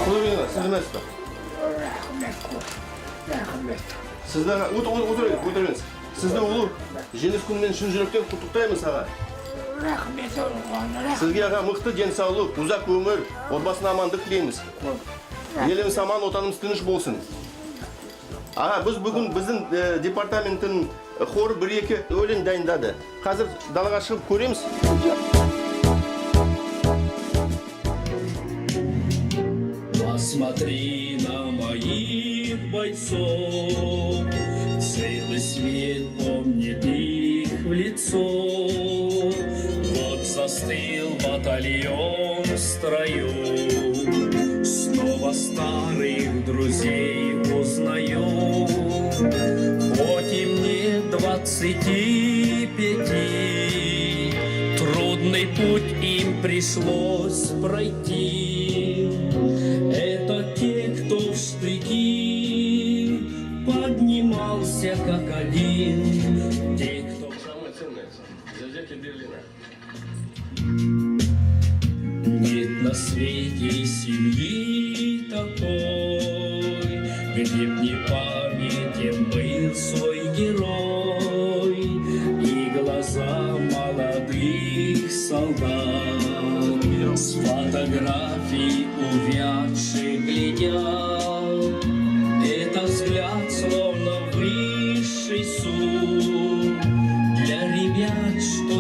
Kulübüne, siz demezsiniz. Sizden o'tirыңыз. Sizde olur. Jeniz kunmen şun yürekten kutuktayım sana. Sizge ağa mıқты денсаулық, uzak ömür, отбасына амандық тілейміз. Еліміз аман, отанымыз тыныш болсын. Аға, біз бүгін біздің департаменттің хор 1-2 өлең дайындады. Қазір далаға шығып көреміз. Посмотри на моих бойцов, целый свет помнит их в лицо. Вот застыл батальон в строю, снова старых друзей узнаю. Хоть им нет 25, трудный путь им пришлось пройти. Это те, кто в штыки поднимался как один. Те, кто... Самое ценное – взятие Берлина. Нет на свете семьи такой, где б не памятен был свой герой и глаза молодых солдат с фотографий увядших глядят. Это взгляд словно высший суд для ребят, что